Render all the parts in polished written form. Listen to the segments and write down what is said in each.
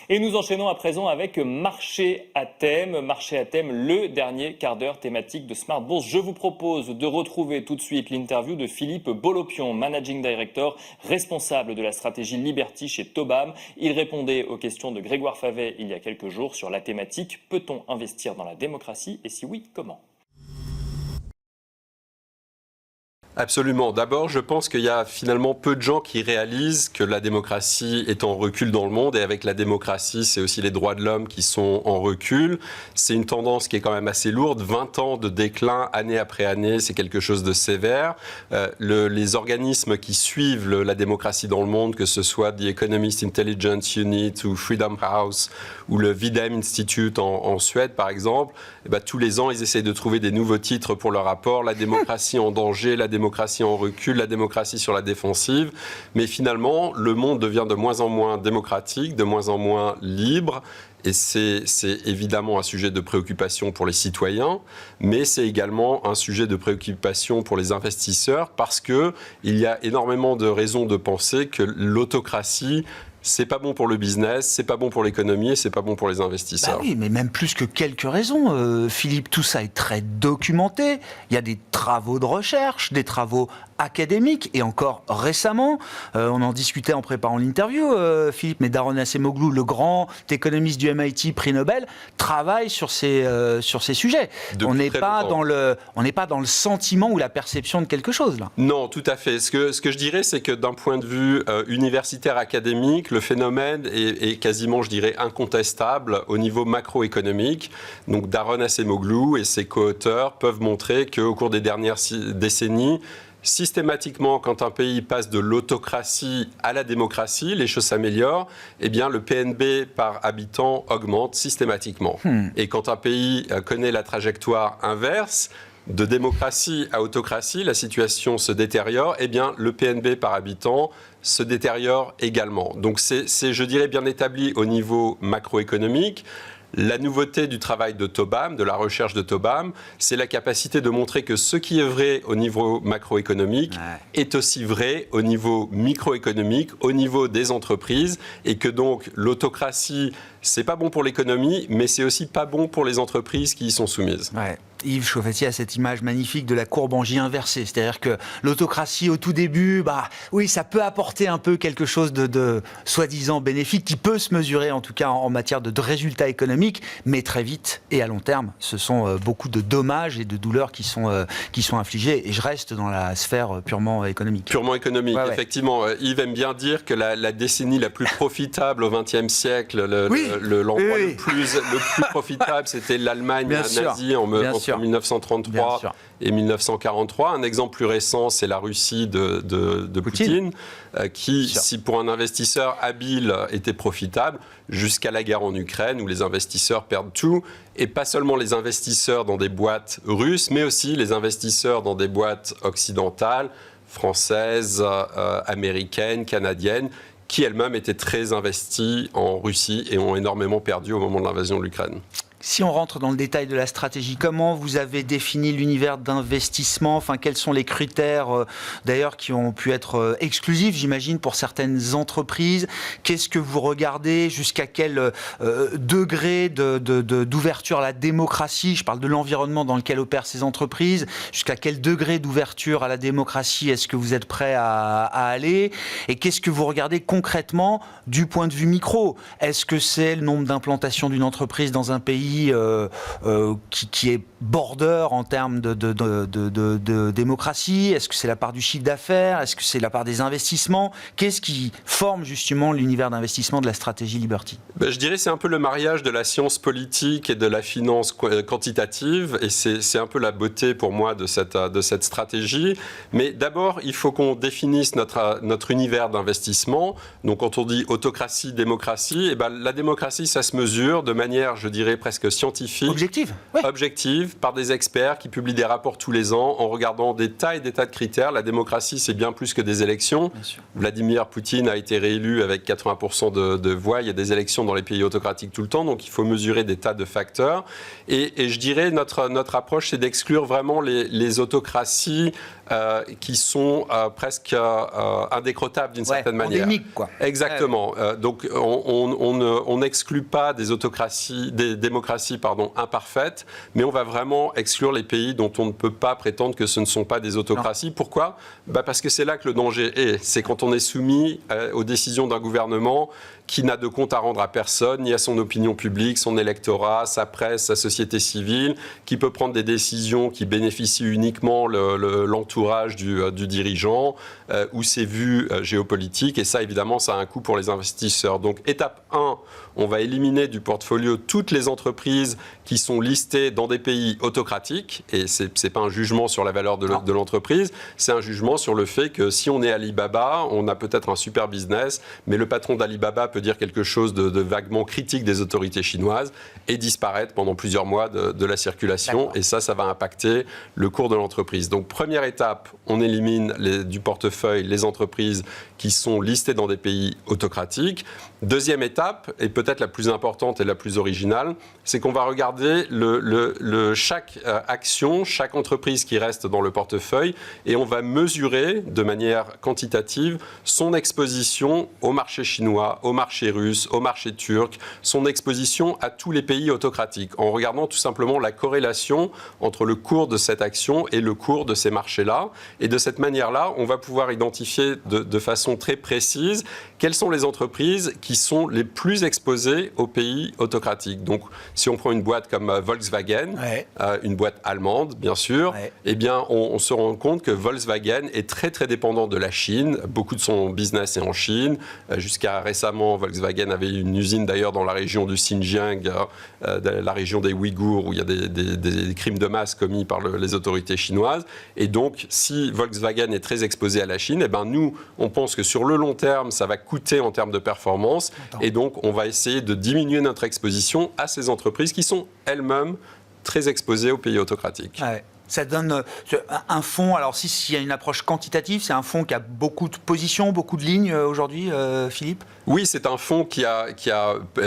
Et nous enchaînons à présent avec Marché à thème. Marché à thème, le dernier quart d'heure thématique de Smart Bourse. Je vous propose de retrouver tout de suite l'interview de Philippe Bolopion, Managing Director, responsable de la stratégie Liberty chez Tobam. Il répondait aux questions de Grégoire Favet il y a quelques jours sur la thématique « Peut-on investir dans la démocratie et si oui, comment ?» Absolument. D'abord, je pense qu'il y a finalement peu de gens qui réalisent que la démocratie est en recul dans le monde. Et avec la démocratie, c'est aussi les droits de l'homme qui sont en recul. C'est une tendance qui est quand même assez lourde. 20 ans de déclin, année après année, c'est quelque chose de sévère. Les organismes qui suivent la démocratie dans le monde, que ce soit The Economist Intelligence Unit ou Freedom House ou le Videm Institute en Suède, par exemple, tous les ans, ils essayent de trouver des nouveaux titres pour leur rapport. La démocratie en danger, la démocratie en recul, la démocratie sur la défensive. Mais finalement, le monde devient de moins en moins démocratique, de moins en moins libre. Et c'est évidemment un sujet de préoccupation pour les citoyens, mais c'est également un sujet de préoccupation pour les investisseurs parce qu'il y a énormément de raisons de penser que l'autocratie, c'est pas bon pour le business, c'est pas bon pour l'économie et c'est pas bon pour les investisseurs. Oui, mais même plus que quelques raisons, Philippe, tout ça est très documenté. Il y a des travaux de recherche, des travaux académiques et encore récemment, on en discutait en préparant l'interview, Philippe, mais Daron Acemoglu, le grand économiste du MIT, prix Nobel, travaille sur ces sujets. On n'est pas dans le sentiment ou la perception de quelque chose là. Non, tout à fait. Ce que je dirais, c'est que d'un point de vue universitaire académique, le phénomène est quasiment, je dirais, incontestable au niveau macroéconomique. Donc Daron Acemoglu et ses co-auteurs peuvent montrer qu'au cours des dernières décennies, systématiquement, quand un pays passe de l'autocratie à la démocratie, les choses s'améliorent, eh bien, le PNB par habitant augmente systématiquement. Et quand un pays connaît la trajectoire inverse, de démocratie à autocratie, la situation se détériore, eh bien, le PNB par habitant se détériore également. Donc, c'est, je dirais, bien établi au niveau macroéconomique. La nouveauté du travail de Tobam, de la recherche de Tobam, c'est la capacité de montrer que ce qui est vrai au niveau macroéconomique est aussi vrai au niveau microéconomique, au niveau des entreprises, et que donc l'autocratie, c'est pas bon pour l'économie, mais c'est aussi pas bon pour les entreprises qui y sont soumises. Ouais. Yves Chauffetier a cette image magnifique de la courbe en J inversée, c'est-à-dire que l'autocratie au tout début, oui, ça peut apporter un peu quelque chose de soi-disant bénéfique, qui peut se mesurer en tout cas en matière de résultats économiques, mais très vite et à long terme, ce sont beaucoup de dommages et de douleurs qui sont infligés, et je reste dans la sphère purement économique. Purement économique, effectivement. Yves aime bien dire que la décennie la plus profitable au XXe siècle, l'endroit le plus profitable, c'était l'Allemagne nazie entre 1933 et 1943. Un exemple plus récent, c'est la Russie de Poutine, qui, si pour un investisseur habile, était profitable, jusqu'à la guerre en Ukraine, où les investisseurs perdent tout. Et pas seulement les investisseurs dans des boîtes russes, mais aussi les investisseurs dans des boîtes occidentales, françaises, américaines, canadiennes, qui elles-mêmes étaient très investies en Russie et ont énormément perdu au moment de l'invasion de l'Ukraine. Si on rentre dans le détail de la stratégie, comment vous avez défini l'univers d'investissement ? Enfin, quels sont les critères, d'ailleurs, qui ont pu être exclusifs, j'imagine, pour certaines entreprises ? Qu'est-ce que vous regardez ? Jusqu'à quel degré d'ouverture à la démocratie ? Je parle de l'environnement dans lequel opèrent ces entreprises. Jusqu'à quel degré d'ouverture à la démocratie est-ce que vous êtes prêt à aller ? Et qu'est-ce que vous regardez concrètement du point de vue micro ? Est-ce que c'est le nombre d'implantations d'une entreprise dans un pays qui est border en termes de démocratie? Est-ce que c'est la part du chiffre d'affaires? Est-ce que c'est la part des investissements? Qu'est-ce qui forme justement l'univers d'investissement de la stratégie Liberty? Je dirais que c'est un peu le mariage de la science politique et de la finance quantitative, et c'est un peu la beauté pour moi de cette stratégie. Mais d'abord, il faut qu'on définisse notre univers d'investissement. Donc quand on dit autocratie, démocratie, la démocratie, ça se mesure de manière, je dirais, presque presque scientifique, objective, par des experts qui publient des rapports tous les ans en regardant des tas et des tas de critères. La démocratie, c'est bien plus que des élections. Vladimir Poutine a été réélu avec 80% de voix. Il y a des élections dans les pays autocratiques tout le temps, donc il faut mesurer des tas de facteurs. Et je dirais, notre approche, c'est d'exclure vraiment les autocraties qui sont presque indécrottables d'une certaine manière. Endémiques, quoi. Exactement. Donc on n'exclut pas des autocraties, des démocraties imparfaites, mais on va vraiment exclure les pays dont on ne peut pas prétendre que ce ne sont pas des autocraties. Pourquoi ? Parce que c'est là que le danger est. C'est quand on est soumis aux décisions d'un gouvernement qui n'a de compte à rendre à personne, ni à son opinion publique, son électorat, sa presse, sa société civile, qui peut prendre des décisions qui bénéficient uniquement l'entourage du dirigeant ou ses vues géopolitiques. Et ça, évidemment, ça a un coût pour les investisseurs. Donc, étape 1, on va éliminer du portfolio toutes les entreprises qui sont listées dans des pays autocratiques. Et ce n'est pas un jugement sur la valeur de l'entreprise, c'est un jugement sur le fait que si on est Alibaba, on a peut-être un super business, mais le patron d'Alibaba peut dire quelque chose de vaguement critique des autorités chinoises et disparaître pendant plusieurs mois de la circulation. Et ça va impacter le cours de l'entreprise. Donc, première étape, on élimine du portefeuille les entreprises qui sont listées dans des pays autocratiques. Deuxième étape, et peut-être la plus importante et la plus originale, c'est qu'on va regarder chaque action, chaque entreprise qui reste dans le portefeuille, et on va mesurer de manière quantitative son exposition au marché chinois, au marché russe, au marché turc, son exposition à tous les pays autocratiques, en regardant tout simplement la corrélation entre le cours de cette action et le cours de ces marchés-là. Et de cette manière-là, on va pouvoir identifier de façon très précise quelles sont les entreprises qui sont les plus exposées aux pays autocratiques. Donc, si on prend une boîte comme Volkswagen, une boîte allemande, bien sûr, eh bien, on se rend compte que Volkswagen est très, très dépendant de la Chine. Beaucoup de son business est en Chine. Jusqu'à récemment, Volkswagen avait une usine, d'ailleurs, dans la région du Xinjiang, la région des Ouïghours, où il y a des crimes de masse commis par les autorités chinoises. Et donc, si Volkswagen est très exposé à la Chine, eh ben, nous, on pense que sur le long terme, ça va coûter en termes de performance. Et donc, on va essayer de diminuer notre exposition à ces entreprises qui sont elles-mêmes très exposées aux pays autocratiques. Ça donne un fonds, alors s'il y a une approche quantitative, c'est un fonds qui a beaucoup de positions, beaucoup de lignes aujourd'hui, Philippe ? Oui, c'est un fonds qui a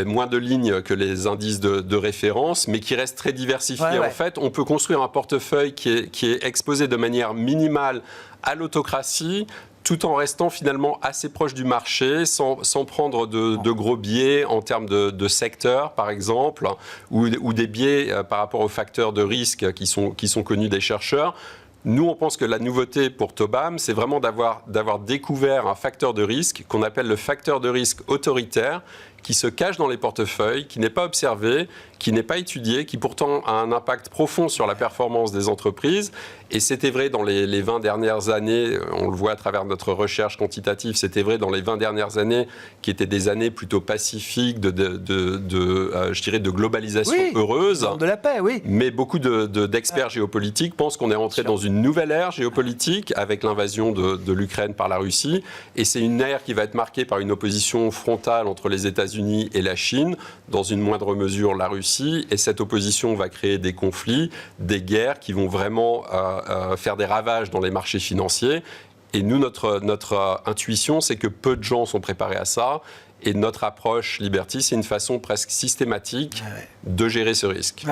moins de lignes que les indices de référence, mais qui reste très diversifié. En fait, on peut construire un portefeuille qui est exposé de manière minimale à l'autocratie, tout en restant finalement assez proche du marché, sans prendre de gros biais en termes de secteur, par exemple, ou des biais par rapport aux facteurs de risque qui sont connus des chercheurs. Nous, on pense que la nouveauté pour Tobam, c'est vraiment d'avoir découvert un facteur de risque qu'on appelle le facteur de risque autoritaire, qui se cache dans les portefeuilles, qui n'est pas observé, qui n'est pas étudié, qui pourtant a un impact profond sur la performance des entreprises. Et c'était vrai dans les 20 dernières années, on le voit à travers notre recherche quantitative, c'était vrai dans les 20 dernières années, qui étaient des années plutôt pacifiques, je dirais, de globalisation heureuse. De la paix, oui. Mais beaucoup d'experts géopolitiques pensent qu'on est rentré dans une nouvelle ère géopolitique avec l'invasion de l'Ukraine par la Russie. Et c'est une ère qui va être marquée par une opposition frontale entre les États-Unis et la Chine, dans une moindre mesure la Russie. Et cette opposition va créer des conflits, des guerres qui vont vraiment faire des ravages dans les marchés financiers. Et nous, notre intuition, c'est que peu de gens sont préparés à ça. Et notre approche Liberty, c'est une façon presque systématique de gérer ce risque.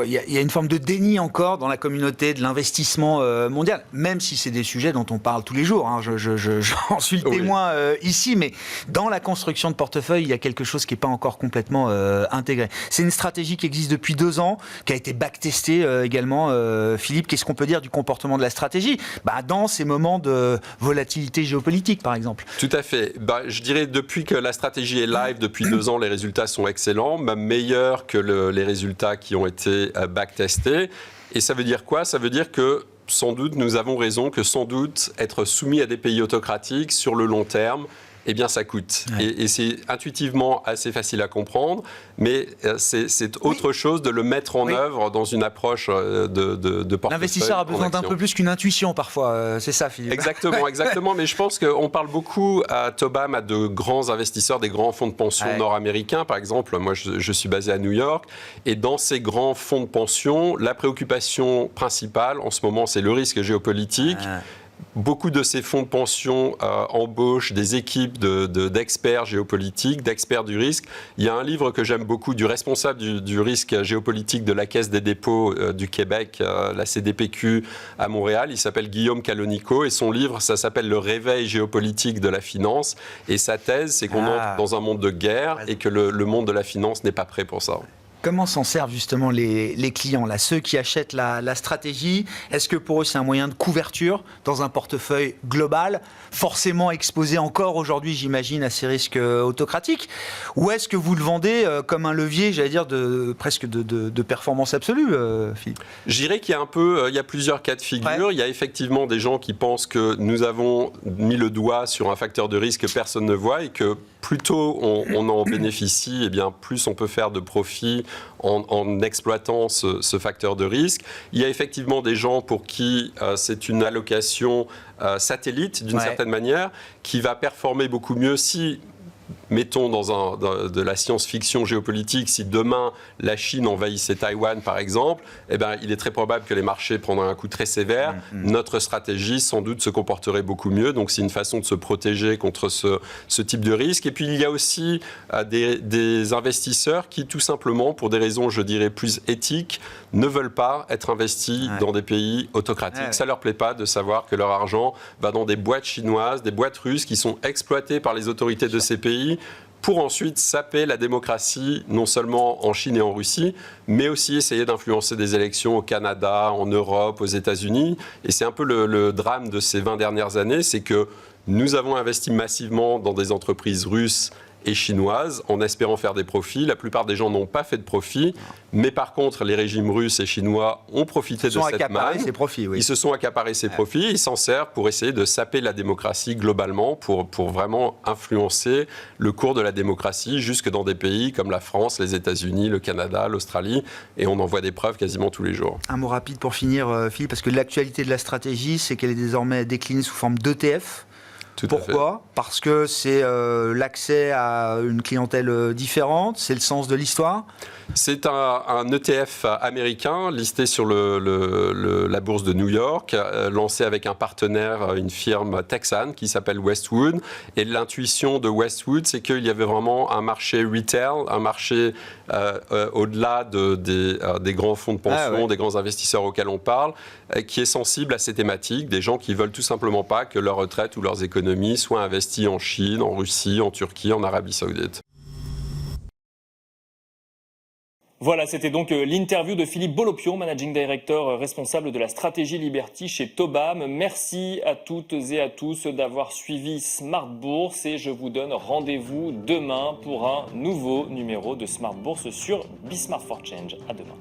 Il y a une forme de déni encore dans la communauté de l'investissement mondial, même si c'est des sujets dont on parle tous les jours. J'en suis le témoin ici, mais dans la construction de portefeuille, il y a quelque chose qui n'est pas encore complètement intégré. C'est une stratégie qui existe depuis 2 ans, qui a été backtestée également. Philippe, qu'est-ce qu'on peut dire du comportement de la stratégie dans ces moments de volatilité géopolitique, par exemple? Tout à fait. Je dirais depuis que la stratégie est live depuis 2 ans, les résultats sont excellents, même meilleurs que les résultats qui ont été backtestés. Et ça veut dire quoi? Ça veut dire que sans doute nous avons raison, que sans doute être soumis à des pays autocratiques sur le long terme eh bien ça coûte. Ouais. Et c'est intuitivement assez facile à comprendre, mais c'est autre chose de le mettre en œuvre dans une approche de portefeuille. L'investisseur a besoin d'un peu plus qu'une intuition parfois, c'est ça Philippe. Exactement, mais je pense qu'on parle beaucoup à Tobam, à de grands investisseurs, des grands fonds de pension nord-américains par exemple. Moi je suis basé à New York, et dans ces grands fonds de pension, la préoccupation principale en ce moment c'est le risque géopolitique. Beaucoup de ces fonds de pension embauchent des équipes d'experts géopolitiques, d'experts du risque. Il y a un livre que j'aime beaucoup du responsable du risque géopolitique de la Caisse des dépôts du Québec, la CDPQ à Montréal. Il s'appelle Guillaume Calonico et son livre, ça s'appelle « Le réveil géopolitique de la finance ». Et sa thèse, c'est qu'on entre dans un monde de guerre et que le monde de la finance n'est pas prêt pour ça. Comment s'en servent justement les clients, là, ceux qui achètent la stratégie? Est-ce que pour eux c'est un moyen de couverture dans un portefeuille global, forcément exposé encore aujourd'hui, j'imagine, à ces risques autocratiques? Ou est-ce que vous le vendez comme un levier, j'allais dire, presque de performance absolue, Philippe? Je dirais qu'il y a il y a plusieurs cas de figure. Ouais. Il y a effectivement des gens qui pensent que nous avons mis le doigt sur un facteur de risque que personne ne voit et que plus tôt on en bénéficie, eh bien plus on peut faire de profit en exploitant ce facteur de risque. Il y a effectivement des gens pour qui c'est une allocation satellite, d'une certaine manière, qui va performer beaucoup mieux si... Mettons de la science-fiction géopolitique, si demain la Chine envahissait Taïwan par exemple, eh ben, il est très probable que les marchés prendraient un coup très sévère. Notre stratégie sans doute se comporterait beaucoup mieux, donc c'est une façon de se protéger contre ce type de risque. Et puis il y a aussi des investisseurs qui tout simplement, pour des raisons je dirais plus éthiques, ne veulent pas être investis dans des pays autocratiques. Ça leur plaît pas de savoir que leur argent va dans des boîtes chinoises, des boîtes russes qui sont exploitées par les autorités de ces pays pour ensuite saper la démocratie, non seulement en Chine et en Russie, mais aussi essayer d'influencer des élections au Canada, en Europe, aux États-Unis. Et c'est un peu le drame de ces 20 dernières années, c'est que nous avons investi massivement dans des entreprises russes et chinoises en espérant faire des profits. La plupart des gens n'ont pas fait de profit, mais par contre, les régimes russes et chinois ont profité de cette manne. Ils se sont accaparés ces profits, ils s'en servent pour essayer de saper la démocratie globalement, pour vraiment influencer le cours de la démocratie jusque dans des pays comme la France, les États-Unis, le Canada, l'Australie, et on en voit des preuves quasiment tous les jours. Un mot rapide pour finir, Philippe, parce que l'actualité de la stratégie, c'est qu'elle est désormais déclinée sous forme d'ETF. Pourquoi ? Parce que c'est l'accès à une clientèle différente, c'est le sens de l'histoire ? C'est un ETF américain listé sur la bourse de New York, lancé avec un partenaire, une firme texane qui s'appelle Westwood. Et l'intuition de Westwood, c'est qu'il y avait vraiment un marché retail, un marché au-delà des grands fonds de pension, des grands investisseurs auxquels on parle, qui est sensible à ces thématiques, des gens qui veulent tout simplement pas que leur retraite ou leurs économies soient investies en Chine, en Russie, en Turquie, en Arabie Saoudite. Voilà, c'était donc l'interview de Philippe Bolopion, Managing Director responsable de la stratégie Liberty chez Tobam. Merci à toutes et à tous d'avoir suivi Smart Bourse et je vous donne rendez-vous demain pour un nouveau numéro de Smart Bourse sur Be Smart for Change. À demain.